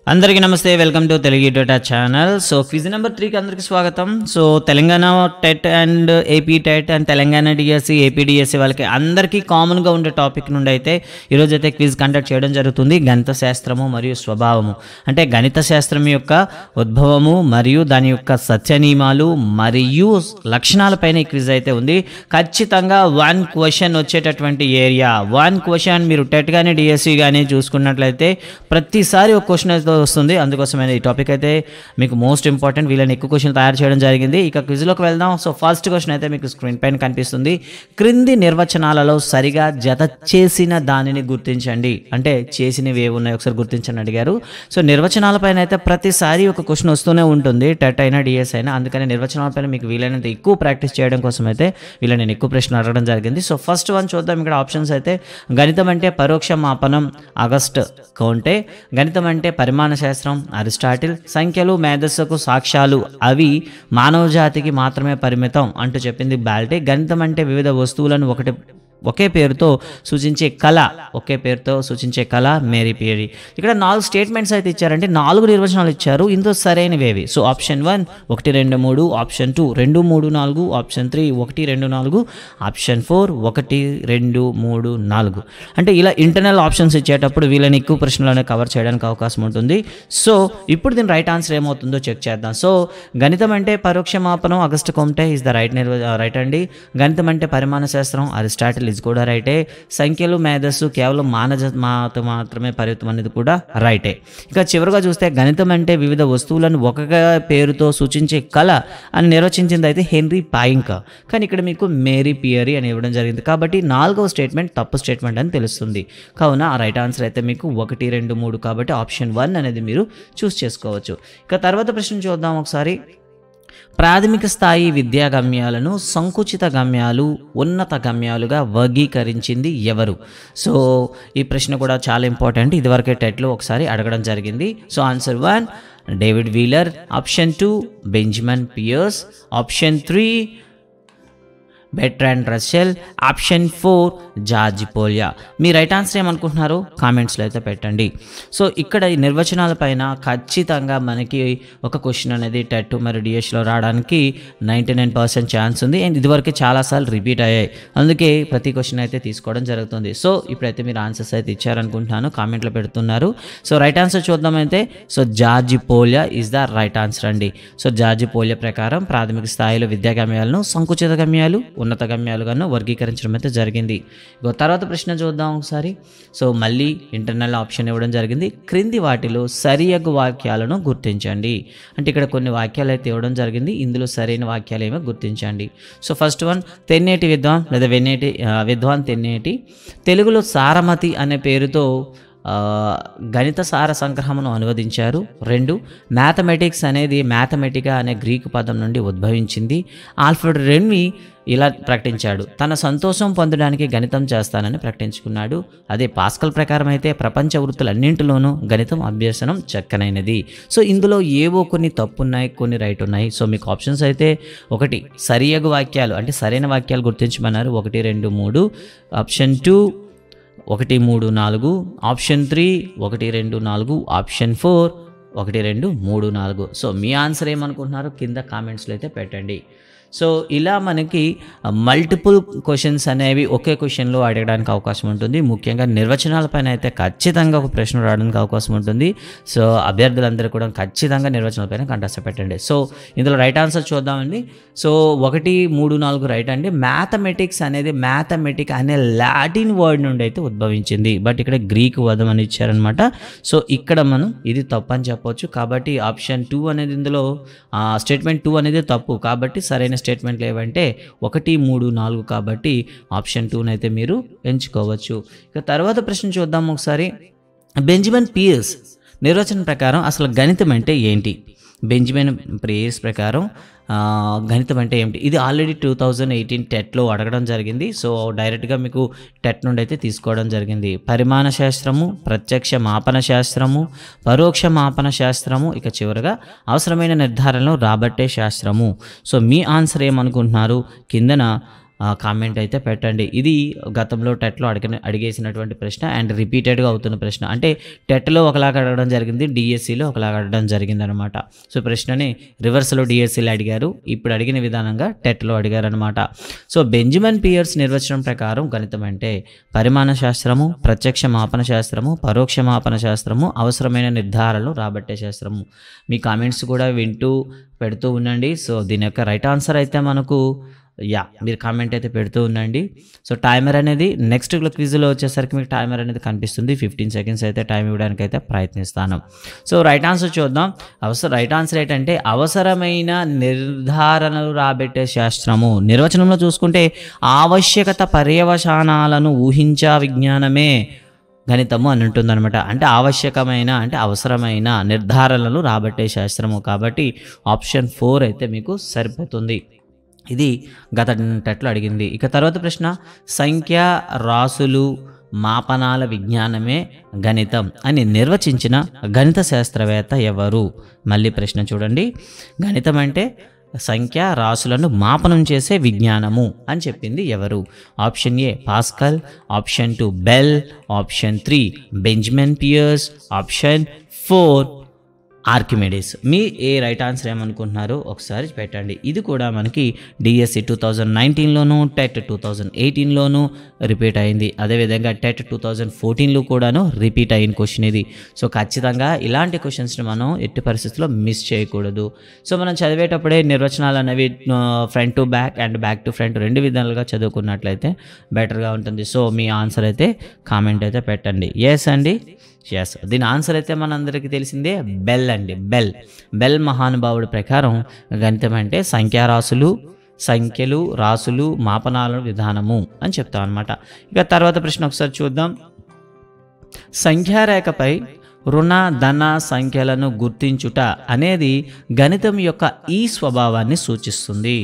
అందరికీ నమస్తే, welcome to Telugu data channel. So quiz number 3కి అందరికీ స్వాగతం. So Telangana TET and AP TET and Telangana DSC AP DSC వాళ్ళకి అందరికీ కామన్గా ఉండే టాపిక్ నుండి అయితే ఈరోజు అయితే క్విజ్ కండక్ట్ చేయడం జరుగుతుంది. గణిత శాస్త్రము మరియు స్వభావము, అంటే గణిత శాస్త్రం యొక్క ఉద్భవము మరియు దాని యొక్క సత్య నియమాలు మరియు లక్షణాలపైన ఈ క్విజ్ అయితే ఉంది. ఖచ్చితంగా 1 క్వశ్చన్ వచ్చేటటువంటి ఏరియా. 1 క్వశ్చన్ మీరు టెట్ కానీ డిఎస్సి కానీ చూసుకున్నట్లయితే ప్రతిసారి ఒక క్వశ్చన్ అయితే వస్తుంది. అందుకోసమైన ఈ టాపిక్ అయితే మీకు మోస్ట్ ఇంపార్టెంట్. వీళ్ళని ఎక్కువ క్వశ్చన్ తయారు చేయడం జరిగింది. ఇక క్విజ్లోకి వెళ్దాం. సో ఫస్ట్ క్వశ్చన్ అయితే మీకు స్క్రీన్ పైన కనిపిస్తుంది. క్రింది నిర్వచనాలలో సరిగా జత చేసిన దానిని గుర్తించండి. అంటే చేసినవి ఏవి ఉన్నాయి ఒకసారి గుర్తించండి అడిగారు. సో నిర్వచనాలపైన అయితే ప్రతిసారి ఒక క్వశ్చన్ వస్తూనే ఉంటుంది, టెట్ అయినా డిఎస్ అయినా. అందుకని నిర్వచనాలపైన మీకు వీలైనంత ఎక్కువ ప్రాక్టీస్ చేయడం కోసం అయితే వీళ్ళని నేను ఎక్కువ ప్రశ్నలు అడగడం జరిగింది. సో ఫస్ట్ వన్ చూద్దాం. ఇక్కడ ఆప్షన్స్ అయితే గణితం అంటే పరోక్ష మాపనం ఆగస్ట్ కౌంటే, గణితం అంటే పరిమాణ శాస్త్రం అరిస్టాటిల్, సంఖ్యలు మేధస్సుకు సాక్ష్యాలు అవి మానవ జాతికి మాత్రమే పరిమితం అంటూ చెప్పింది బాల్టే, గణితం అంటే వివిధ వస్తువులను ఒకే పేరుతో సూచించే కళ, ఒకే పేరుతో సూచించే కళ మేరీ పియరీ. ఇక్కడ 4 స్టేట్మెంట్స్ అయితే ఇచ్చారంటే 4 నిర్వచనాలు ఇచ్చారు. ఇందులో సరైనవేవి? So option 1 1 2 3, option 2 2 3 4, option 3 1 2 4, option 4 1 2 3 4. అంటే ఇలా ఇంటర్నల్ ఆప్షన్స్ ఇచ్చేటప్పుడు వీళ్ళని ఎక్కువ ప్రశ్నలను కవర్ చేయడానికి అవకాశం ఉంటుంది. సో ఇప్పుడు దీని రైట్ ఆన్సర్ ఏమవుతుందో చెక్ చేద్దాం. సో గణితం అంటే పరోక్ష మాపనం ఆగస్ట్ కొమ్టే ఇస్ ద రైట్ అండి. గణితం అంటే పరిమాణ శాస్త్రం అరిస్టాటిల్ ఇది కూడా రైటే. సంఖ్యలు మేధస్సు కేవలం మాత్రమే పరిమితం అనేది కూడా రైటే. ఇక చివరిగా చూస్తే గణితం అంటే వివిధ వస్తువులను ఒక పేరుతో సూచించే కళ అని నిర్వచించింది అయితే హెన్రీ పాయింక్, కానీ ఇక్కడ మీకు మేరీ పియరీ అని ఇవ్వడం జరిగింది. కాబట్టి 4వ స్టేట్మెంట్ తప్పు స్టేట్మెంట్ అని తెలుస్తుంది. కావున ఆ రైట్ ఆన్సర్ అయితే మీకు 1 2 3 కాబట్టి ఆప్షన్ 1 అనేది మీరు చూస్ చేసుకోవచ్చు. ఇక తర్వాత ప్రశ్న చూద్దాం ఒకసారి. ప్రాథమిక స్థాయి విద్యా గమ్యాలను సంకుచిత గమ్యాలు ఉన్నత గమ్యాలుగా వర్గీకరించింది ఎవరు? సో ఈ ప్రశ్న కూడా చాలా ఇంపార్టెంట్. ఇదివరకే టెట్లో ఒకసారి అడగడం జరిగింది. So answer 1 David Wheeler, option 2 Benjamin Peirce, option 3 Bertrand Russell, option 4 George Polya. మీ రైట్ ఆన్సర్ ఏమనుకుంటున్నారు కామెంట్స్లో అయితే పెట్టండి. సో ఇక్కడ ఈ నిర్వచనాల పైన ఖచ్చితంగా మనకి ఒక క్వశ్చన్ అనేది టెట్ మరియు డిఎస్లో రావడానికి 99% ఛాన్స్ ఉంది. అండ్ ఇదివరకు చాలాసార్లు రిపీట్ అయ్యాయి, అందుకే ప్రతి క్వశ్చన్ అయితే తీసుకోవడం జరుగుతుంది. సో ఇప్పుడైతే మీరు ఆన్సర్స్ అయితే ఇచ్చారనుకుంటున్నాను, కామెంట్లో పెడుతున్నారు. సో రైట్ ఆన్సర్ చూద్దామైతే so George Polya is the right answer అండి. సో జార్జ్ పోలియా ప్రకారం ప్రాథమిక స్థాయిలో విద్యా గమ్యాలను సంకుచిత గమ్యాలు ఉన్నత గమ్యాలుగాను వర్గీకరించడం అయితే జరిగింది. తర్వాత ప్రశ్న చూద్దాం ఒకసారి. సో మళ్ళీ ఇంటర్నల్ ఆప్షన్ ఇవ్వడం జరిగింది. క్రింది వాటిలో సరియగు వాక్యాలను గుర్తించండి. అంటే ఇక్కడ కొన్ని వాక్యాలు అయితే ఇవ్వడం జరిగింది, ఇందులో సరైన వాక్యాలు ఏమో గుర్తించండి. సో ఫస్ట్ వన్, తెన్నేటి విద్వాన్ లేదా విద్వాన్ తెన్నేటి తెలుగులో సారమతి అనే పేరుతో గణిత సార సంగ్రహమును అనువదించారు. 2 మ్యాథమెటిక్స్ అనేది మ్యాథమెటికా అనే గ్రీకు పదం నుండి ఉద్భవించింది. ఆల్ఫ్రెడ్ రెన్వి ఇలా ప్రకటించాడు, తన సంతోషం పొందడానికి గణితం చేస్తానని ప్రకటించుకున్నాడు. అదే పాస్కల్ ప్రకారం అయితే ప్రపంచ వృత్తులన్నింటిలోనూ గణితం అభ్యసనం చక్కనైనది. సో ఇందులో ఏవో కొన్ని తప్పు ఉన్నాయి, కొన్ని రైట్ ఉన్నాయి. సో మీకు ఆప్షన్స్ అయితే 1 సరియగు వాక్యాలు అంటే సరైన వాక్యాలు గుర్తించమన్నారు. 1 2 3, ఆప్షన్ 2 1 3 4, ఆప్షన్ 3 1 2 4, ఆప్షన్ 4 1 2 3 4. సో మీ ఆన్సర్ ఏమనుకుంటున్నారు కింద కామెంట్స్లో అయితే పెట్టండి. సో ఇలా మనకి మల్టిపుల్ క్వశ్చన్స్ అనేవి ఒకే క్వశ్చన్లో అడగడానికి అవకాశం ఉంటుంది. ముఖ్యంగా నిర్వచనాలపైన అయితే ఖచ్చితంగా ఒక ప్రశ్న రావడానికి అవకాశం ఉంటుంది. సో అభ్యర్థులందరూ కూడా ఖచ్చితంగా నిర్వచనాలపైన కంటెస్ట్ పెట్టండి. సో ఇందులో రైట్ ఆన్సర్ చూద్దామండి. సో 1 3 4 రైట్ అండి. మ్యాథమెటిక్స్ అనేది మ్యాథమెటిక్ అనే లాటిన్ వర్డ్ నుండి అయితే ఉద్భవించింది, బట్ ఇక్కడ గ్రీక్ పదం అని ఇచ్చారనమాట. సో ఇక్కడ మనం ఇది తప్పు అని చెప్పవచ్చు. కాబట్టి ఆప్షన్ 2 అనేది ఇందులో స్టేట్మెంట్ 2 అనేది తప్పు. కాబట్టి సరైన స్టేట్మెంట్లు ఏవంటే 1 3 4 కాబట్టి ఆప్షన్ 2 అయితే మీరు ఎంచుకోవచ్చు. ఇక తర్వాత ప్రశ్న చూద్దాం ఒకసారి. బెంజమిన్ పియర్స్ నిర్వచనం ప్రకారం అసలు గణితం అంటే ఏంటి? బెంజమిన్ పియర్స్ ప్రకారం గణితం అంటే ఏమిటి? ఇది ఆల్రెడీ 2018 టెట్లో అడగడం జరిగింది. సో డైరెక్ట్గా మీకు టెట్ నుండి అయితే తీసుకోవడం జరిగింది. పరిమాణ శాస్త్రము, ప్రత్యక్ష మాపన శాస్త్రము, పరోక్ష మాపన శాస్త్రము, ఇక చివరగా అవసరమైన నిర్ధారణలు రాబట్టే శాస్త్రము. సో మీ ఆన్సర్ ఏమనుకుంటున్నారు కిందన కామెంట్ అయితే పెట్టండి. ఇది గతంలో టెట్లో అడిగేసినటువంటి ప్రశ్న అండ్ రిపీటెడ్గా అవుతున్న ప్రశ్న. అంటే టెట్లో ఒకలాగా అడగడం జరిగింది, డిఎస్సిలో ఒకలాగా అడగడం జరిగిందనమాట. సో ప్రశ్నని రివర్స్లో డిఎస్సిలో అడిగారు, ఇప్పుడు అడిగిన విధానంగా టెట్లో అడిగారనమాట. సో బెంజమిన్ పియర్స్ నిర్వచనం ప్రకారం గణితం అంటే పరిమాణ శాస్త్రము, ప్రత్యక్ష మాపన శాస్త్రము, పరోక్ష మాపన శాస్త్రము, అవసరమైన నిర్ధారణలు రాబట్టే శాస్త్రము. మీ కామెంట్స్ కూడా వింటూ పెడుతూ ఉండండి. సో దీని యొక్క రైట్ ఆన్సర్ అయితే మనకు మీరు కామెంట్ అయితే పెడుతూ ఉండండి. సో టైమర్ అనేది నెక్స్ట్ క్విజ్లో వచ్చేసరికి మీకు టైమర్ అనేది కనిపిస్తుంది. 15 సెకండ్స్ అయితే టైం ఇవ్వడానికి అయితే ప్రయత్నిస్తాను. సో రైట్ ఆన్సర్ చూద్దాం. రైట్ ఆన్సర్ ఏంటంటే అవసరమైన నిర్ధారణలు రాబట్టే శాస్త్రము. నిర్వచనంలో చూసుకుంటే ఆవశ్యకత పర్యవసానాలను ఊహించా విజ్ఞానమే గణితము అని ఉంటుందన్నమాట. అంటే ఆవశ్యకమైన అంటే అవసరమైన నిర్ధారణలు రాబట్టే శాస్త్రము. కాబట్టి ఆప్షన్ 4 అయితే మీకు సరిపోతుంది. ఇది గత టెట్లో అడిగింది. ఇక తర్వాత ప్రశ్న, సంఖ్య రాసులు మాపనాల విజ్ఞానమే గణితం అని నిర్వచించిన గణిత శాస్త్రవేత్త ఎవరు? మళ్ళీ ప్రశ్న చూడండి. గణితం అంటే సంఖ్య రాసులను మాపనం చేసే విజ్ఞానము అని చెప్పింది ఎవరు? Option A Pascal, option 2 Bell, option 3 Benjamin Peirce, option 4 Archimedes. మీ ఏ రైట్ ఆన్సర్ ఏమనుకుంటున్నారో ఒకసారి పెట్టండి. ఇది కూడా మనకి డిఎస్సి 2019లోను, టెట్ 2018లోను రిపీట్ అయింది. అదేవిధంగా టెట్ 2014లో కూడాను రిపీట్ అయిన క్వశ్చన్ ఇది. సో ఖచ్చితంగా ఇలాంటి క్వశ్చన్స్ని మనం ఎట్టి పరిస్థితుల్లో మిస్ చేయకూడదు. సో మనం చదివేటప్పుడే నిర్వచనాలు అనేవి front to back and back to front రెండు విధాలుగా చదువుకున్నట్లయితే బెటర్గా ఉంటుంది. సో మీ ఆన్సర్ అయితే కామెంట్ అయితే పెట్టండి. ఎస్ అండి, ఎస్. దీని ఆన్సర్ అయితే మనందరికీ తెలిసిందే, బెల్ అండి. బెల్ మహానుభావుడి ప్రకారం గణితం అంటే సంఖ్యారాశులు, సంఖ్యలు, రాసులు, మాపనాల విధానము అని చెప్తాం అనమాట. ఇక తర్వాత ప్రశ్న ఒకసారి చూద్దాం. సంఖ్యారేఖపై రుణ ధన సంఖ్యలను గుర్తించుట అనేది గణితం యొక్క ఈ స్వభావాన్ని సూచిస్తుంది.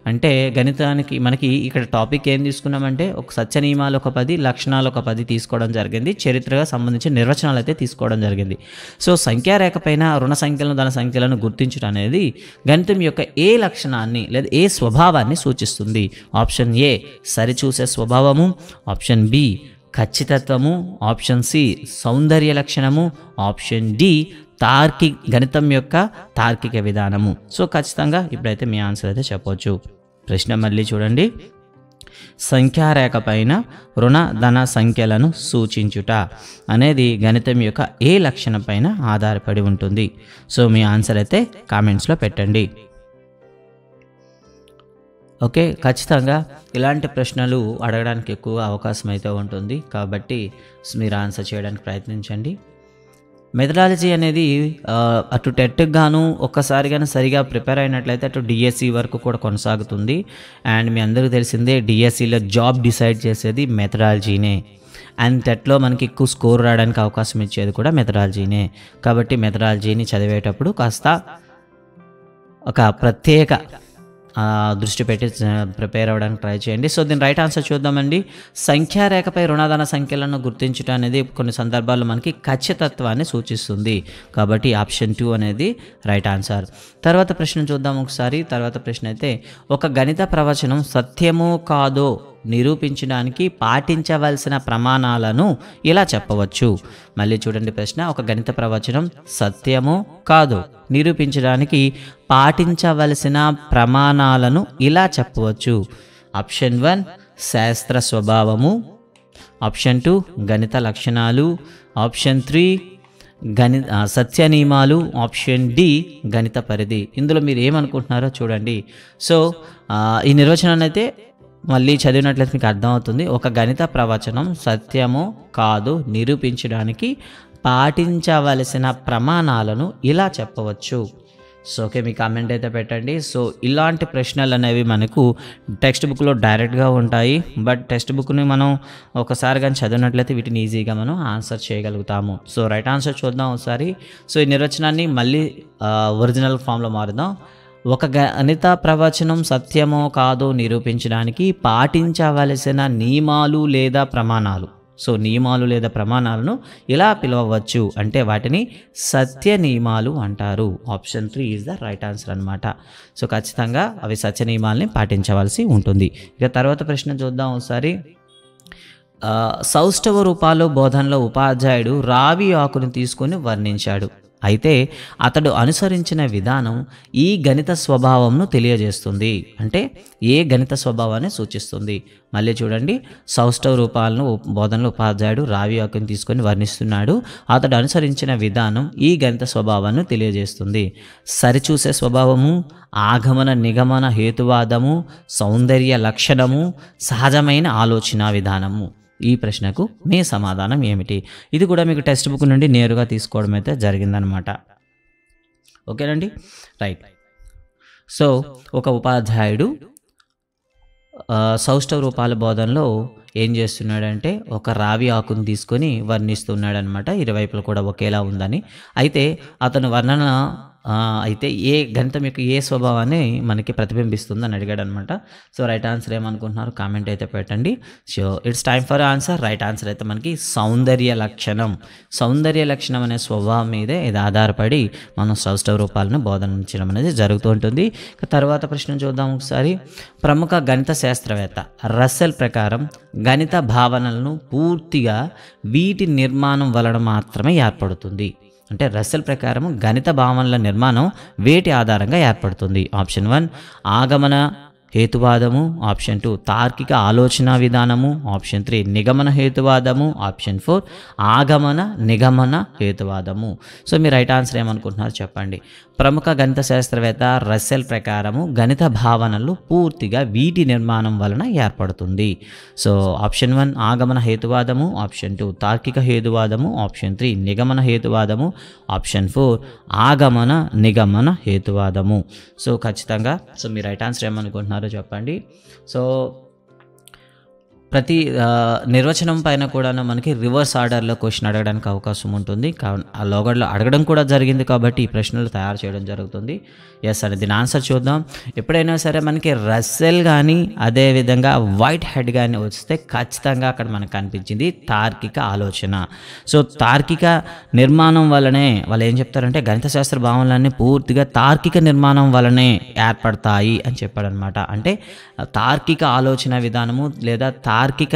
అంటే గణితానికి మనకి ఇక్కడ టాపిక్ ఏం తీసుకున్నామంటే ఒక సత్య నియమాలు ఒక 10, లక్షణాలు ఒక 10 తీసుకోవడం జరిగింది. చరిత్రగా సంబంధించిన నిర్వచనాలు అయితే తీసుకోవడం జరిగింది. సో సంఖ్యారేఖ పైన రుణ సంఖ్యలను ధన సంఖ్యలను గుర్తించడం అనేది గణితం యొక్క ఏ లక్షణాన్ని లేదా ఏ స్వభావాన్ని సూచిస్తుంది? ఆప్షన్ ఏ సరిచూసే స్వభావము, ఆప్షన్ బి ఖచ్చితత్వము, ఆప్షన్ సి సౌందర్య లక్షణము, ఆప్షన్ డి గణితం యొక్క తార్కిక విధానము. సో ఖచ్చితంగా ఇప్పుడైతే మీ ఆన్సర్ అయితే చెప్పవచ్చు. ప్రశ్న మళ్ళీ చూడండి. సంఖ్యారేఖ పైన రుణ ధన సంఖ్యలను సూచించుట అనేది గణితం యొక్క ఏ లక్షణం పైన ఆధారపడి ఉంటుంది? సో మీ ఆన్సర్ అయితే కామెంట్స్లో పెట్టండి. ఓకే, ఖచ్చితంగా ఇలాంటి ప్రశ్నలు అడగడానికి ఎక్కువ అవకాశం అయితే ఉంటుంది. కాబట్టి మీరు ఆన్సర్ చేయడానికి ప్రయత్నించండి. మెథడాలజీ అనేది అటు టెట్కి గాను ఒక్కసారి కానీ సరిగా ప్రిపేర్ అయినట్లయితే అటు డిఎస్సి వరకు కూడా కొనసాగుతుంది. అండ్ మీ అందరికీ తెలిసిందే డిఎస్సిలో జాబ్ డిసైడ్ చేసేది మెథడాలజీనే. అండ్ టెట్లో మనకి ఎక్కువ స్కోర్ రావడానికి అవకాశం ఇచ్చేది కూడా మెథడాలజీనే. కాబట్టి మెథడాలజీని చదివేటప్పుడు కాస్త ఒక ప్రత్యేక దృష్టి పెట్టి ప్రిపేర్ అవ్వడానికి ట్రై చేయండి. సో దీని రైట్ ఆన్సర్ చూద్దామండి. సంఖ్యారేఖపై రుణధన సంఖ్యలను గుర్తించడం అనేది కొన్ని సందర్భాల్లో మనకి ఖచ్చితత్వాన్ని సూచిస్తుంది. కాబట్టి ఆప్షన్ 2 అనేది రైట్ ఆన్సర్. తర్వాత ప్రశ్న చూద్దాం ఒకసారి. తర్వాత ప్రశ్న అయితే ఒక గణిత ప్రవచనం సత్యమో కాదో నిరూపించడానికి పాటించవలసిన ప్రమాణాలను ఇలా చెప్పవచ్చు. మళ్ళీ చూడండి ప్రశ్న. ఒక గణిత ప్రవచనం సత్యమో కాదో నిరూపించడానికి పాటించవలసిన ప్రమాణాలను ఇలా చెప్పవచ్చు. ఆప్షన్ 1 శాస్త్ర స్వభావము, ఆప్షన్ 2 గణిత లక్షణాలు, ఆప్షన్ 3 సత్య నియమాలు, ఆప్షన్ డి గణిత పరిధి. ఇందులో మీరు ఏమనుకుంటున్నారో చూడండి. సో ఈ నిర్వచనాన్ని అయితే మళ్ళీ చదివినట్లయితే మీకు అర్థమవుతుంది. ఒక గణిత ప్రవచనం సత్యమో కాదో నిరూపించడానికి పాటించవలసిన ప్రమాణాలను ఇలా చెప్పవచ్చు. సో ఓకే, మీ కామెంట్ అయితే పెట్టండి. సో ఇలాంటి ప్రశ్నలు అనేవి మనకు టెక్స్ట్ బుక్లో డైరెక్ట్గా ఉంటాయి. బట్ టెక్స్ట్ బుక్ని మనం ఒకసారి కానీ చదివినట్లయితే వీటిని ఈజీగా మనం ఆన్సర్ చేయగలుగుతాము. సో రైట్ ఆన్సర్ చూద్దాం ఒకసారి. సో ఈ నిర్వచనాన్ని మళ్ళీ ఒరిజినల్ ఫామ్లో మారుదాం. ఒక గణిత ప్రవచనం సత్యమో కాదో నిరూపించడానికి పాటించవలసిన నియమాలు లేదా ప్రమాణాలు సో నియమాలు లేదా ప్రమాణాలను ఇలా పిలవవచ్చు అంటే వాటిని సత్య నియమాలు అంటారు. Option 3 is the right answer అనమాట. సో ఖచ్చితంగా అవి సత్య నియమాలని పాటించవలసి ఉంటుంది. ఇక తర్వాత ప్రశ్న చూద్దాం ఒకసారి. సౌష్ఠవ రూపాలు బోధనలో ఉపాధ్యాయుడు రావి ఆకును తీసుకొని వర్ణించాడు. అయితే అతడు అనుసరించిన విధానం ఈ గణిత స్వభావంను తెలియజేస్తుంది. అంటే ఏ గణిత స్వభావాన్ని సూచిస్తుంది? మళ్ళీ చూడండి, సౌష్ఠవ రూపాలను బోధనలో ఉపాధ్యాయుడు రావి ఆకును తీసుకొని వర్ణిస్తున్నాడు. అతడు అనుసరించిన విధానం ఈ గణిత స్వభావాన్ని తెలియజేస్తుంది. సరిచూసే స్వభావము, ఆగమన నిగమన హేతువాదము, సౌందర్య లక్షణము, సహజమైన ఆలోచన విధానము. ఈ ప్రశ్నకు మీ సమాధానం ఏమిటి? ఇది కూడా మీకు టెక్స్ట్ బుక్ నుండి నేరుగా తీసుకోవడం అయితే జరిగిందనమాట. ఓకేనండి, రైట్. సో ఒక ఉపాధ్యాయుడు సౌష్ఠవ రూపాల బోధనలో ఏం చేస్తున్నాడంటే ఒక రావి ఆకును తీసుకొని వర్ణిస్తున్నాడనమాట. ఇరువైపులు కూడా ఒకేలా ఉందని. అయితే అతను వర్ణన అయితే ఏ గణితం యొక్క ఏ స్వభావాన్ని మనకి ప్రతిబింబిస్తుంది అని అడిగాడు అనమాట. సో రైట్ ఆన్సర్ ఏమనుకుంటున్నారు కామెంట్ అయితే పెట్టండి. So it's time for answer. Right answer అయితే మనకి సౌందర్య లక్షణం. సౌందర్య లక్షణం అనే స్వభావం మీదే ఇది ఆధారపడి మనం సౌష్ఠవ రూపాలను బోధించడం అనేది జరుగుతూ ఉంటుంది. తర్వాత ప్రశ్న చూద్దాం ఒకసారి. ప్రముఖ గణిత శాస్త్రవేత్త రస్సెల్ ప్రకారం గణిత భావనలను పూర్తిగా వీటి నిర్మాణం వలన మాత్రమే ఏర్పడుతుంది. అంటే రస్సెల్ ప్రకారం గణిత భావనల నిర్మాణం వేటి ఆధారంగా ఏర్పడుతుంది? ఆప్షన్ 1 ఆగమన హేతువాదము, ఆప్షన్ 2 తార్కిక ఆలోచన విధానము, ఆప్షన్ 3 నిగమన హేతువాదము, ఆప్షన్ 4 ఆగమన నిగమన హేతువాదము. సో మీ రైట్ ఆన్సర్ ఏమనుకుంటున్నారు చెప్పండి. ప్రముఖ గణిత శాస్త్రవేత్త రస్సెల్ ప్రకారము గణిత భావనలు పూర్తిగా వీటి నిర్మాణం వలన ఏర్పడుతుంది. సో ఆప్షన్ 1 ఆగమన హేతువాదము, ఆప్షన్ 2 తార్కిక హేతువాదము, ఆప్షన్ 3 నిగమన హేతువాదము, ఆప్షన్ 4 ఆగమన నిగమన హేతువాదము. సో ఖచ్చితంగా సో మీ రైట్ ఆన్సర్ ఏమనుకుంటున్నారు చెప్పండి. సో ప్రతి నిర్వచనం పైన కూడా మనకి రివర్స్ ఆర్డర్లో క్వశ్చన్ అడగడానికి అవకాశం ఉంటుంది. ఆ లోగడ్లో అడగడం కూడా జరిగింది కాబట్టి ఈ ప్రశ్నలు తయారు చేయడం జరుగుతుంది. ఎస్ అని దీని ఆన్సర్ చూద్దాం. ఎప్పుడైనా సరే మనకి రస్సెల్ కానీ అదేవిధంగా వైట్ హెడ్ కానీ వస్తే ఖచ్చితంగా అక్కడ మనకు కనిపించింది తార్కిక ఆలోచన. సో తార్కిక నిర్మాణం వల్లనే వాళ్ళు ఏం చెప్తారంటే గణిత శాస్త్ర భావనలన్నీ పూర్తిగా తార్కిక నిర్మాణం వల్లనే ఏర్పడతాయి అని చెప్పాడనమాట. అంటే తార్కిక ఆలోచన విధానము లేదా తార్కిక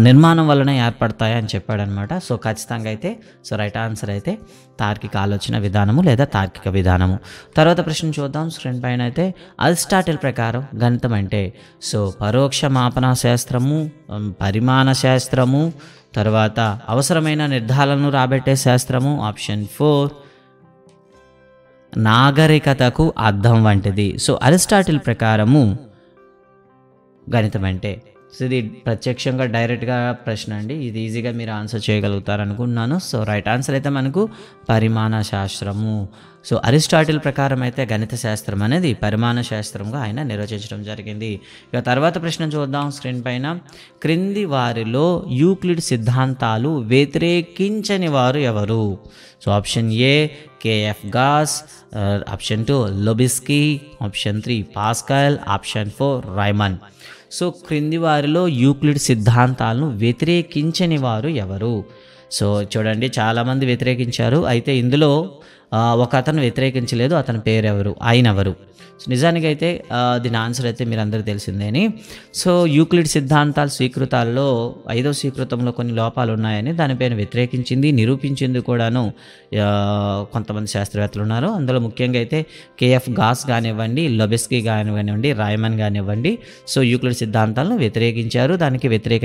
నిర్మాణం వలన ఏర్పడతాయి అని చెప్పాడనమాట. సో ఖచ్చితంగా అయితే సో రైట్ ఆన్సర్ అయితే తార్కిక ఆలోచన విధానము లేదా తార్కిక విధానము. తర్వాత ప్రశ్న చూద్దాం స్క్రీన్ పైన. అయితే అరిస్టాటిల్ ప్రకారం గణితం అంటే సో పరోక్ష మాపన శాస్త్రము, పరిమాణ శాస్త్రము, తర్వాత అవసరమైన నిర్ధారణను రాబట్టే శాస్త్రము, ఆప్షన్ 4 నాగరికతకు అర్థం వంటిది. సో అరిస్టాటిల్ ప్రకారము గణితం అంటే సో ఇది ప్రత్యక్షంగా డైరెక్ట్గా ప్రశ్న అండి. ఇది ఈజీగా మీరు ఆన్సర్ చేయగలుగుతారు అనుకుంటున్నాను. సో రైట్ ఆన్సర్ అయితే మనకు పరిమాణ శాస్త్రము. సో అరిస్టాటిల్ ప్రకారం అయితే గణిత శాస్త్రం అనేది పరిమాణ శాస్త్రంగా ఆయన నిర్వచించడం జరిగింది. ఇక తర్వాత ప్రశ్న చూద్దాం స్క్రీన్ పైన. క్రింది వారిలో యూక్లిడ్ సిద్ధాంతాలు వ్యతిరేకించని వారు ఎవరు? So option A KF Gauss, option 2 Lobachevsky, option 3 Pascal, option 4 Riemann. So క్రింది వారిలో యూక్లిడ్ సిద్ధాంతాలను వ్యతిరేకించని వారు ఎవరు? సో చూడండి చాలామంది వ్యతిరేకించారు. అయితే ఇందులో ఒక అతను వ్యతిరేకించలేదు. అతని పేరు ఎవరు? ఆయన ఎవరు? సో నిజానికైతే దీని ఆన్సర్ అయితే మీరు అందరికీ తెలిసిందేని. సో యూక్లిడ్ సిద్ధాంతాల స్వీకృతాల్లో 5వ స్వీకృతంలో కొన్ని లోపాలు ఉన్నాయని దానిపైన వ్యతిరేకించింది, నిరూపించింది కూడాను కొంతమంది శాస్త్రవేత్తలు ఉన్నారు. అందులో ముఖ్యంగా అయితే కేఎఫ్ గాస్ కానివ్వండి, లొబెస్కీ కానివ్వండి, రాయమన్ కానివ్వండి సో యూక్లిడ్ సిద్ధాంతాలను వ్యతిరేకించారు. దానికి వ్యతిరేక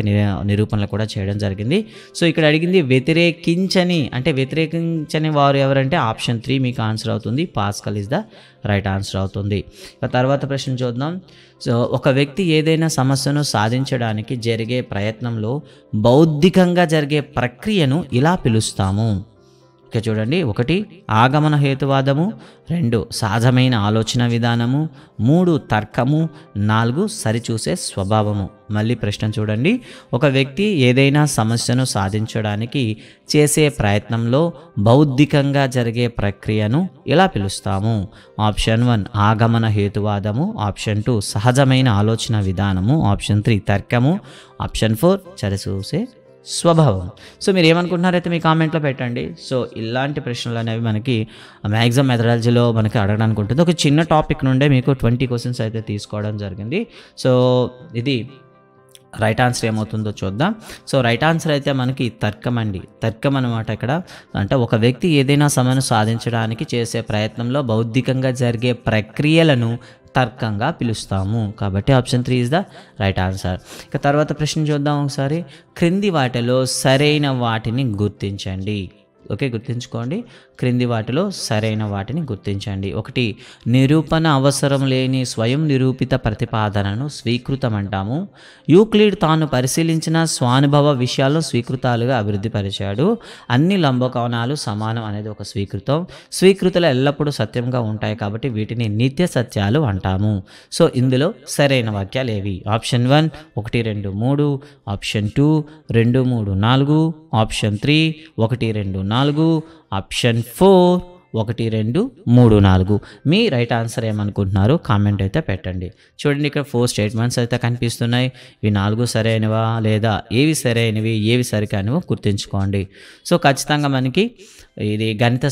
నిరూపణలు కూడా చేయడం జరిగింది. సో ఇక్కడ అడిగింది వ్యతిరేకించని అంటే వ్యతిరేకించని వారు ఎవరంటే ఆప్షన్ 3 మీకు ఆన్సర్ అవుతుంది. Pascal is the right answer అవుతుంది. తర్వాత ప్రశ్న చూద్దాం. సో ఒక వ్యక్తి ఏదైనా సమస్యను సాధించడానికి జరిగే ప్రయత్నంలో బౌద్ధికంగా జరిగే ప్రక్రియను ఇలా పిలుస్తాము. ఇక చూడండి, 1 ఆగమన హేతువాదము, 2 సహజమైన ఆలోచన విధానము, 3 తర్కము, 4 సరిచూసే స్వభావము. మళ్ళీ ప్రశ్న చూడండి. ఒక వ్యక్తి ఏదైనా సమస్యను సాధించడానికి చేసే ప్రయత్నంలో బౌద్ధికంగా జరిగే ప్రక్రియను ఇలా పిలుస్తాము. ఆప్షన్ 1 ఆగమన హేతువాదము, ఆప్షన్ 2 సహజమైన ఆలోచన విధానము, ఆప్షన్ 3 తర్కము, ఆప్షన్ 4 సరిచూసే స్వభావం. సో మీరు ఏమనుకుంటున్నారైతే మీ కామెంట్లో పెట్టండి. సో ఇలాంటి ప్రశ్నలు అనేవి మనకి మ్యాక్సిమం మెథడాలజీలో మనకి అడగడానికి ఉంటుంది. ఒక చిన్న టాపిక్ నుండే మీకు 20 క్వశ్చన్స్ అయితే తీసుకోవడం జరిగింది. సో ఇది రైట్ ఆన్సర్ ఏమవుతుందో చూద్దాం. సో రైట్ ఆన్సర్ అయితే మనకి తర్కం అండి. తర్కం అనమాట. ఇక్కడ అంటే ఒక వ్యక్తి ఏదైనా సమస్యను సాధించడానికి చేసే ప్రయత్నంలో బౌద్ధికంగా జరిగే ప్రక్రియలను తర్కంగా పిలుస్తాము. కాబట్టి option 3 is the right answer. ఇక తర్వాత ప్రశ్న చూద్దాం ఒకసారి. క్రింది వాటిలో సరైన వాటిని గుర్తించండి. ఓకే, గుర్తుంచుకోండి. క్రింది వాటిలో సరైన వాటిని గుర్తించండి. 1 నిరూపణ అవసరం లేని స్వయం నిరూపిత ప్రతిపాదనను స్వీకృతం అంటాము. యూక్లిడ్ తాను పరిశీలించిన స్వానుభవ విషయాల్లో స్వీకృతాలుగా అభివృద్ధి పరిచాడు. అన్ని లంబకోణాలు సమానం అనేది ఒక స్వీకృతం. స్వీకృతులు ఎల్లప్పుడూ సత్యంగా ఉంటాయి కాబట్టి వీటిని నిత్య సత్యాలు అంటాము. సో ఇందులో సరైన వాక్యాలు ఏవి? Option 1 1 2 3, option 2 2 3 4, option 3 1 2 4, option 4 1 2 3 4. మీ రైట్ ఆన్సర్ ఏమనుకుంటున్నారు కామెంట్ అయితే పెట్టండి. చూడండి, ఇక్కడ 4 స్టేట్మెంట్స్ అయితే కనిపిస్తున్నాయి. ఇవి 4 సరైనవా లేదా ఏవి సరైనవి ఏవి సరికానివో గుర్తుంచుకోండి. సో ఖచ్చితంగా మనకి ఇది గణిత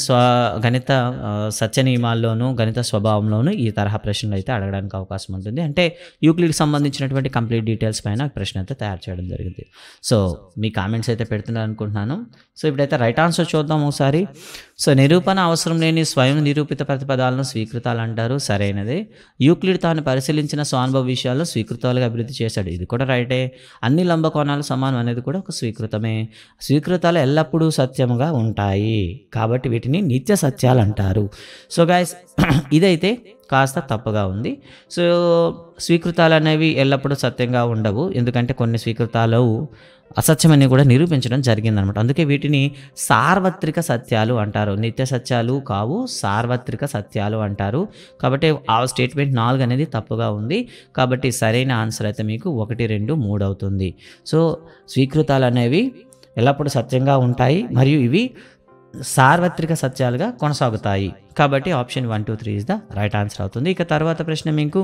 సత్య నియమాల్లోనూ గణిత స్వభావంలోనూ ఈ తరహా ప్రశ్నలు అయితే అడగడానికి అవకాశం ఉంటుంది. అంటే యూక్లిడ్కి సంబంధించినటువంటి కంప్లీట్ డీటెయిల్స్ పైన ప్రశ్న అయితే తయారు చేయడం జరిగింది. సో మీ కామెంట్స్ అయితే పెడుతున్నారు అనుకుంటున్నాను. సో ఇప్పుడైతే రైట్ ఆన్సర్ చూద్దాం ఒకసారి. సో నిరూపణ అవసరం లేని స్వయం నిరూపిత ప్రతిపదాలను స్వీకృతాలు అంటారు. సరైనదే. యూక్లిడ్ తాను పరిశీలించిన స్వానుభవ విషయాల్లో స్వీకృతాలుగా అభివృద్ధి చేశాడు. ఇది కూడా రైటే. అన్ని లంబకోణాలు సమానం అనేది కూడా ఒక స్వీకృతమే. స్వీకృతాలు ఎల్లప్పుడూ సత్యముగా ఉంటాయి కాబట్టి వీటిని నిత్య సత్యాలు అంటారు. సో గైస్ ఇదైతే కాస్త తప్పుగా ఉంది. సో స్వీకృతాలు అనేవి ఎల్లప్పుడూ సత్యంగా ఉండవు. ఎందుకంటే కొన్ని స్వీకృతాలు అసత్యమని కూడా నిరూపించడం జరిగిందనమాట. అందుకే వీటిని సార్వత్రిక సత్యాలు అంటారు. నిత్య సత్యాలు కావు, సార్వత్రిక సత్యాలు అంటారు. కాబట్టి ఆ స్టేట్మెంట్ 4 అనేది తప్పుగా ఉంది. కాబట్టి సరైన ఆన్సర్ అయితే మీకు 1 2 3 అవుతుంది. సో స్వీకృతాలు అనేవి ఎల్లప్పుడూ సత్యంగా ఉంటాయి మరియు ఇవి సార్వత్రిక సత్యాలుగా కొనసాగుతాయి. కాబట్టి option 1 2 3 is the right answer అవుతుంది. ఇక తర్వాత ప్రశ్న మీకు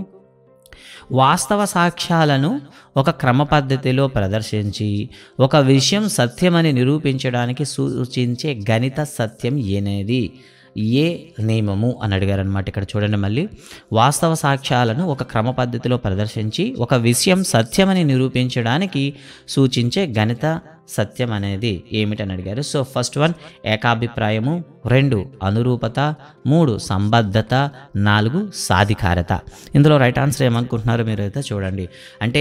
వాస్తవ సాక్ష్యాలను ఒక క్రమ పద్ధతిలో ప్రదర్శించి ఒక విషయం సత్యమని నిరూపించడానికి సూచించే గణిత సత్యం ఏనేది? ఏ నియమము అని అడిగారు అనమాట. ఇక్కడ చూడండి, మళ్ళీ వాస్తవ సాక్ష్యాలను ఒక క్రమ పద్ధతిలో ప్రదర్శించి ఒక విషయం సత్యమని నిరూపించడానికి సూచించే గణిత సత్యం అనేది ఏమిటని అడిగారు. సో ఫస్ట్ 1 ఏకాభిప్రాయము, 2 అనురూపత, 3 సంబద్ధత, 4 సాధికారత. ఇందులో రైట్ ఆన్సర్ ఏమనుకుంటున్నారో మీరు అయితే చూడండి. అంటే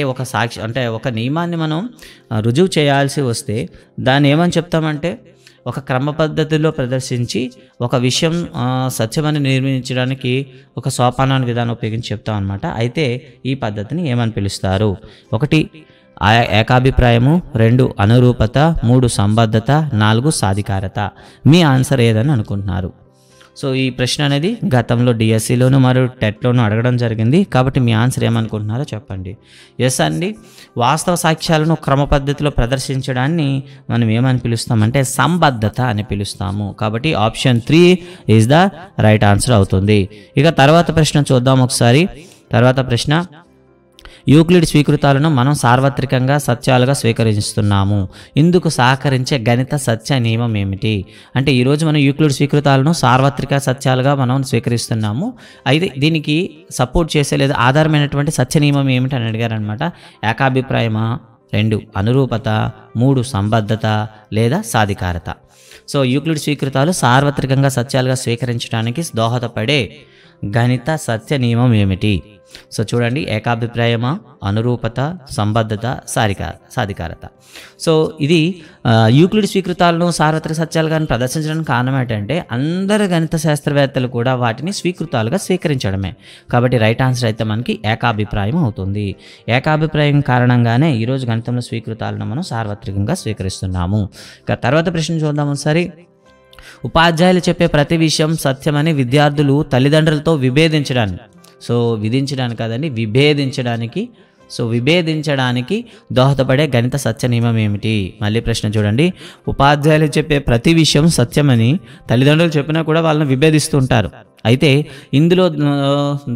ఒక నియమాన్ని మనం రుజువు చేయాల్సి వస్తే దాన్ని ఏమని చెప్తామంటే ఒక క్రమ పద్ధతిలో ప్రదర్శించి ఒక విషయం సత్యమని నిర్మించడానికి ఒక సోపానాన్ని విధానం ఉపయోగించి చెప్తాం అనమాట. అయితే ఈ పద్ధతిని ఏమని పిలుస్తారు? 1 ఏకాభిప్రాయము, 2 అనురూపత, 3 సంబద్ధత, 4 సాధికారత. మీ ఆన్సర్ ఏదని అనుకుంటున్నారు? సో ఈ ప్రశ్న అనేది గతంలో డిఎస్సిలోను మరియు టెట్లోను అడగడం జరిగింది. కాబట్టి మీ ఆన్సర్ ఏమనుకుంటున్నారో చెప్పండి. ఎస్ అండి, వాస్తవ సాక్ష్యాలను క్రమ పద్ధతిలో ప్రదర్శించడాన్ని మనం ఏమని పిలుస్తామంటే సంబద్ధత అని పిలుస్తాము. కాబట్టి option 3 is the right answer అవుతుంది. ఇక తర్వాత ప్రశ్న చూద్దాం ఒకసారి. తర్వాత ప్రశ్న, యూక్లిడ్ స్వీకృతాలను మనం సార్వత్రికంగా సత్యాలుగా స్వీకరిస్తున్నాము. ఇందుకు సహకరించే గణిత సత్య నియమం ఏమిటి? అంటే ఈరోజు మనం యూక్లిడ్ స్వీకృతాలను సార్వత్రిక సత్యాలుగా మనం స్వీకరిస్తున్నాము. అయితే దీనికి సపోర్ట్ చేసే లేదా ఆధారమైనటువంటి సత్య నియమం ఏమిటి అని అడిగారు అనమాట. ఏకాభిప్రాయమా, 2 అనురూపత, 3 సంబద్ధత లేదా సాధికారత. సో యూక్లిడ్ స్వీకృతాలు సార్వత్రికంగా సత్యాలుగా స్వీకరించడానికి దోహదపడే గణిత సత్య నియమం ఏమిటి? సో చూడండి, ఏకాభిప్రాయమా, అనురూపత, సంబద్ధత, సాధికారత. సో ఇది యూక్లిడ్ స్వీకృతాలను సార్వత్రిక సత్యాలుగా ప్రదర్శించడానికి కారణం ఏంటంటే అందరు గణిత శాస్త్రవేత్తలు కూడా వాటిని స్వీకృతాలుగా స్వీకరించడమే. కాబట్టి రైట్ ఆన్సర్ అయితే మనకి ఏకాభిప్రాయం అవుతుంది. ఏకాభిప్రాయం కారణంగానే ఈరోజు గణితంలో స్వీకృతాలను మనం సార్వత్రికంగా స్వీకరిస్తున్నాము. ఇక తర్వాత ప్రశ్న చూద్దాం ఒకసారి. ఉపాధ్యాయులు చెప్పే ప్రతి విషయం సత్యమని విద్యార్థులు తల్లిదండ్రులతో విభేదించడానికి దోహదపడే గణిత సత్య నియమం ఏమిటి? మళ్ళీ ప్రశ్న చూడండి. ఉపాధ్యాయులు చెప్పే ప్రతి విషయం సత్యమని తల్లిదండ్రులు చెప్పినా కూడా వాళ్ళని విభేదిస్తుంటారు. అయితే ఇందులో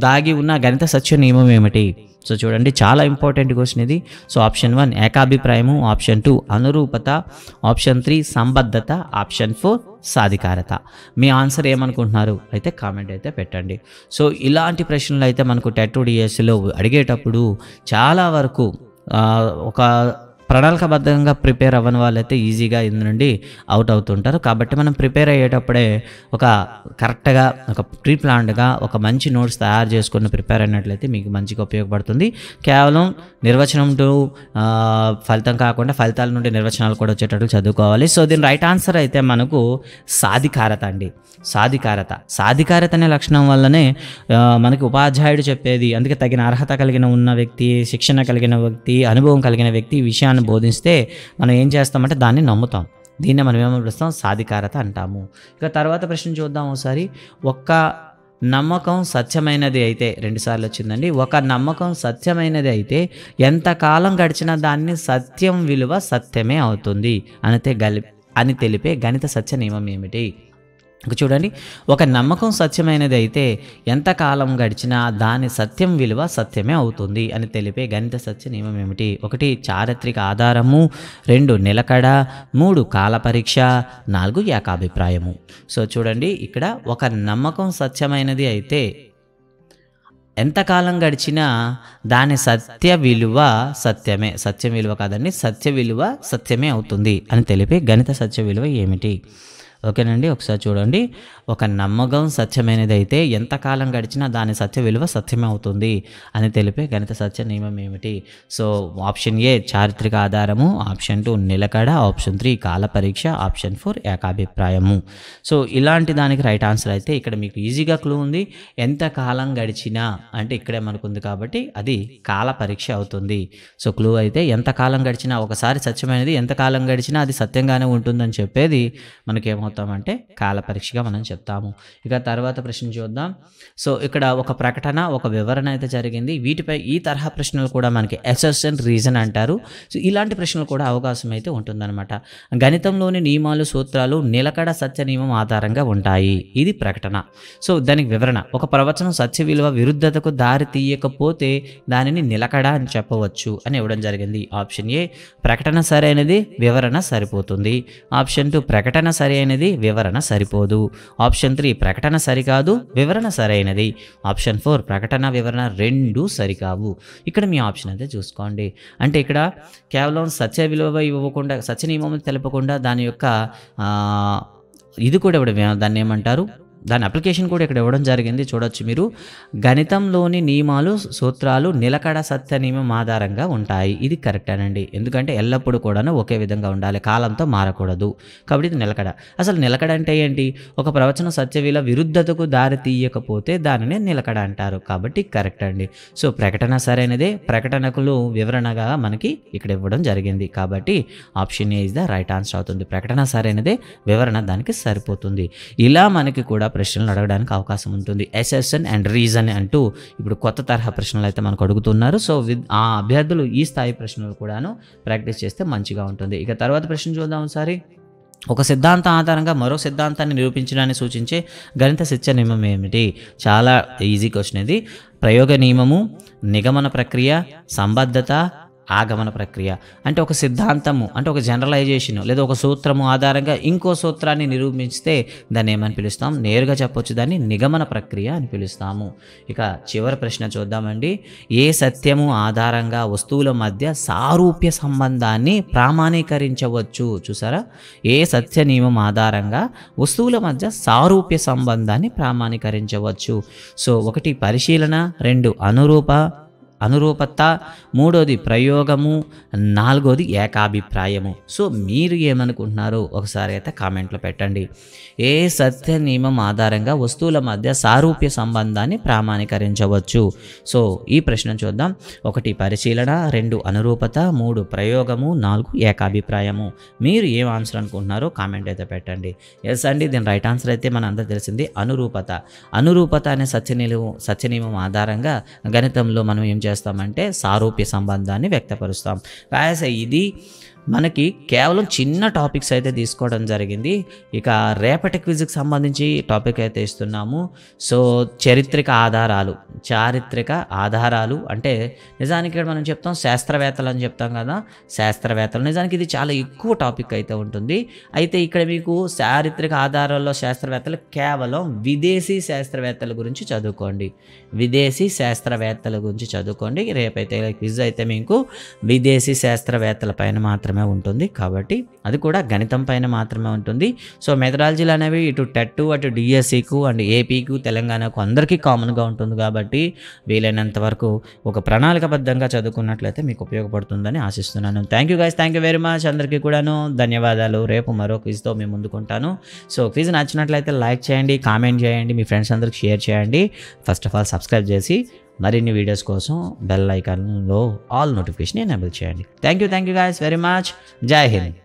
దాగి ఉన్న గణిత సత్య నియమం ఏమిటి? సో చూడండి, చాలా ఇంపార్టెంట్ క్వశ్చన్ ఇది. సో ఆప్షన్ 1 ఏకాభిప్రాయము, ఆప్షన్ 2 అనురూపత, ఆప్షన్ 3 సంబద్ధత, ఆప్షన్ 4 సాధికారత. మీ ఆన్సర్ ఏమనుకుంటున్నారు అయితే కామెంట్ అయితే పెట్టండి. సో ఇలాంటి ప్రశ్నలు అయితే మనకు టెట్ డిఎస్సిలో అడిగేటప్పుడు చాలా వరకు ఒక ప్రణాళికాబద్ధంగా ప్రిపేర్ అవ్వని వాళ్ళైతే ఈజీగా ఇందు నుండి అవుట్ అవుతుంటారు. కాబట్టి మనం ప్రిపేర్ అయ్యేటప్పుడే ఒక కరెక్ట్గా ఒక ప్రీ ప్లాన్డ్గా ఒక మంచి నోట్స్ తయారు చేసుకుని ప్రిపేర్ అయినట్లయితే మీకు మంచిగా ఉపయోగపడుతుంది. కేవలం నిర్వచనం టు ఫలితం కాకుండా ఫలితాల నుండి నిర్వచనాలు కూడా వచ్చేటట్లు చదువుకోవాలి. సో దీని రైట్ ఆన్సర్ అయితే మనకు సాధికారత అండి. సాధికారత అనే లక్షణం వల్లనే మనకి ఉపాధ్యాయుడు చెప్పేది, అందుకే తగిన అర్హత కలిగిన ఉన్న వ్యక్తి, శిక్షణ కలిగిన వ్యక్తి, అనుభవం కలిగిన వ్యక్తి ఈ విషయాన్ని బోధిస్తే మనం ఏం చేస్తామంటే దాన్ని నమ్ముతాం. దీన్నే మనం ఏమని పిలుస్తాం? సాధికారత అంటాము. ఇక తర్వాత ప్రశ్న చూద్దాం ఒకసారి. ఒక్క నమ్మకం సత్యమైనది అయితే, 2 సార్లు వచ్చిందండి. ఒక నమ్మకం సత్యమైనది అయితే ఎంతకాలం గడిచినా దాన్ని సత్యం విలువ సత్యమే అవుతుంది అని తెలిపే గణిత సత్య నియమం ఏమిటి? చూడండి, ఒక నమ్మకం సత్యమైనది అయితే ఎంతకాలం గడిచినా దాని సత్యం విలువ సత్యమే అవుతుంది అని తెలిపే గణిత సత్య నియమం ఏమిటి? 1 చారిత్రక ఆధారము, 2 నిలకడ, 3 కాల పరీక్ష, 4 ఏకాభిప్రాయము. సో చూడండి, ఇక్కడ ఒక నమ్మకం సత్యమైనది అయితే ఎంతకాలం గడిచినా దాని సత్య విలువ సత్యమే, సత్యం విలువ కాదండి, సత్య విలువ సత్యమే అవుతుంది అని తెలిపే గణిత సత్య విలువ ఏమిటి? ఓకేనండి, ఒకసారి చూడండి. ఒక నమ్మకం సత్యమైనది అయితే ఎంతకాలం గడిచినా దాని సత్య విలువ సత్యమే అవుతుంది అని తెలిపే గణిత సత్య నియమం ఏమిటి? సో ఆప్షన్ ఏ చారిత్రక ఆధారము, ఆప్షన్ 2 నిలకడ, ఆప్షన్ 3 కాల పరీక్ష, ఆప్షన్ 4 ఏకాభిప్రాయము. సో ఇలాంటి దానికి రైట్ ఆన్సర్ అయితే ఇక్కడ మీకు ఈజీగా క్లూ ఉంది. ఎంతకాలం గడిచినా అంటే ఇక్కడే మనకుంది కాబట్టి అది కాల పరీక్ష అవుతుంది. సో క్లూ అయితే ఎంతకాలం గడిచినా, ఒకసారి సత్యమైనది ఎంతకాలం గడిచినా అది సత్యంగానే ఉంటుందని చెప్పేది మనకేమవుతామంటే కాల పరీక్షగా మనం చెప్తాము. ఇక తర్వాత ప్రశ్న చూద్దాం. సో ఇక్కడ ఒక ప్రకటన, ఒక వివరణ అయితే జరిగింది. వీటిపై ఈ తరహా ప్రశ్నలు కూడా మనకి అసెషన్ రీజన్ అంటారు. సో ఇలాంటి ప్రశ్నలు కూడా అవకాశం అయితే ఉంటుందన్నమాట. గణితంలోని నియమాలు, సూత్రాలు నిలకడ సత్య నియమం ఆధారంగా ఉంటాయి. ఇది ప్రకటన. సో దానికి వివరణ, ఒక ప్రవచనం సత్య విలువ విరుద్ధతకు దారి తీయకపోతే దానిని నిలకడ అని చెప్పవచ్చు అని ఇవ్వడం జరిగింది. ఆప్షన్ ఏ ప్రకటన సరైనది, వివరణ సరిపోతుంది. ఆప్షన్ 2 ప్రకటన సరైనది, వివరణ సరిపోదు. ఆప్షన్ 3 ప్రకటన సరికాదు, వివరణ సరైనది. ఆప్షన్ 4 ప్రకటన, వివరణ రెండూ సరికావు. ఇక్కడ మీ ఆప్షన్ అయితే చూసుకోండి. అంటే ఇక్కడ కేవలం సత్య విలువ ఇవ్వకుండా, సత్య నియమం తెలపకుండా దాని యొక్క ఇది కూడా ఇవ్వడం, దాన్ని ఏమంటారు, దాని అప్లికేషన్ కూడా ఇక్కడ ఇవ్వడం జరిగింది. చూడొచ్చు మీరు. గణితంలోని నియమాలు, సూత్రాలు నిలకడ సత్య నియమం ఆధారంగా ఉంటాయి. ఇది కరెక్టేనండి. ఎందుకంటే ఎల్లప్పుడూ కూడాను ఒకే విధంగా ఉండాలి, కాలంతో మారకూడదు. కాబట్టి ఇది నిలకడ. అసలు నిలకడ అంటే ఏంటి? ఒక ప్రవచనం సత్య విలువ విరుద్ధతకు దారి తీయకపోతే దానిని నిలకడ అంటారు. కాబట్టి కరెక్ట్ అండి. సో ప్రకటన సరైనదే, ప్రకటనకులు వివరణగా మనకి ఇక్కడ ఇవ్వడం జరిగింది. కాబట్టి option A is the right answer అవుతుంది. ప్రకటన సరైనదే, వివరణ దానికి సరిపోతుంది. ఇలా మనకి కూడా ప్రశ్నలు అడగడానికి అవకాశం ఉంటుంది. అసెషన్ అండ్ రీజన్ అంటూ ఇప్పుడు కొత్త తరహా ప్రశ్నలు అయితే మనకు అడుగుతున్నారు. సో ఆ అభ్యర్థులు ఈ స్థాయి ప్రశ్నలు కూడాను ప్రాక్టీస్ చేస్తే మంచిగా ఉంటుంది. ఇక తర్వాత ప్రశ్న చూద్దాం ఒకసారి. ఒక సిద్ధాంతం ఆధారంగా మరో సిద్ధాంతాన్ని నిరూపించడాన్ని సూచించే గణిత సత్య నియమం ఏమిటి? చాలా ఈజీ క్వశ్చన్ ఇది. ప్రయోగ నియమము, నిగమన ప్రక్రియ, సంబద్ధత, ఆగమన ప్రక్రియ. అంటే ఒక సిద్ధాంతము అంటే ఒక జనరలైజేషన్ లేదా ఒక సూత్రము ఆధారంగా ఇంకో సూత్రాన్ని నిరూపిస్తే దాన్ని ఏమని పిలుస్తాం? నేరుగా చెప్పొచ్చు, దాన్ని నిగమన ప్రక్రియ అని పిలుస్తాము. ఇక చివరి ప్రశ్న చూద్దామండి. ఏ సత్యము ఆధారంగా వస్తువుల మధ్య సారూప్య సంబంధాన్ని ప్రామాణీకరించవచ్చు? చూసారా, ఏ సత్య నియమం ఆధారంగా వస్తువుల మధ్య సారూప్య సంబంధాన్ని ప్రామాణీకరించవచ్చు? సో 1 పరిశీలన, 2 అనురూపత, 3వది ప్రయోగము, 4వది ఏకాభిప్రాయము. సో మీరు ఏమనుకుంటున్నారు ఒకసారి అయితే కామెంట్లో పెట్టండి. ఏ సత్య నియమం ఆధారంగా వస్తువుల మధ్య సారూప్య సంబంధాన్ని ప్రామాణీకరించవచ్చు? సో ఈ ప్రశ్న చూద్దాం. 1 పరిశీలన, 2 అనురూపత, 3 ప్రయోగము, 4 ఏకాభిప్రాయము. మీరు ఏం ఆన్సర్ అనుకుంటున్నారో కామెంట్ అయితే పెట్టండి. ఎస్ అండి, దీని రైట్ ఆన్సర్ అయితే మన అందరూ తెలిసింది అనురూపత. అనురూపత అనే సత్య నియమం ఆధారంగా గణితంలో మనం ఏం చేస్తామంటే సారూప్య సంబంధాన్ని వ్యక్తపరుస్తాం. ఇది మనకి కేవలం చిన్న టాపిక్స్ అయితే తీసుకోవడం జరిగింది. ఇక రేపటి క్విజ్కి సంబంధించి టాపిక్ అయితే ఇస్తున్నాము. సో చారిత్రక ఆధారాలు అంటే నిజానికి ఇక్కడ మనం చెప్తాం శాస్త్రవేత్తలు అని చెప్తాం కదా, శాస్త్రవేత్తలు. నిజానికి ఇది చాలా ఎక్కువ టాపిక్ అయితే ఉంటుంది. అయితే ఇక్కడ మీకు చారిత్రక ఆధారాల్లో శాస్త్రవేత్తలు కేవలం విదేశీ శాస్త్రవేత్తల గురించి చదువుకోండి. రేపైతే క్విజ్ అయితే మీకు విదేశీ శాస్త్రవేత్తల పైన మాత్రమే ఉంటుంది కాబట్టి అది కూడా గణితం పైన మాత్రమే ఉంటుంది. సో మెథడాలజీలు అనేవి ఇటు టెట్ అటు డిఎస్సికు అండ్ ఏపీకు తెలంగాణకు అందరికీ కామన్గా ఉంటుంది కాబట్టి వీలైనంత వరకు ఒక ప్రణాళికబద్ధంగా చదువుకున్నట్లయితే మీకు ఉపయోగపడుతుందని ఆశిస్తున్నాను. Thank you guys, thank you very much. అందరికీ కూడాను ధన్యవాదాలు. రేపు మరో క్విజ్తో మేము ముందుకుంటాను. సో క్విజ్ నచ్చినట్లయితే లైక్ చేయండి, కామెంట్ చేయండి, మీ ఫ్రెండ్స్ అందరికి షేర్ చేయండి. ఫస్ట్ ఆఫ్ ఆల్ సబ్స్క్రైబ్ చేసి మరిన్ని వీడియోస్ కోసం బెల్ ఐకాన్లో ఆల్ నోటిఫికేషన్ ఎనేబుల్ చేయండి. Thank you guys very much. జై హింద్.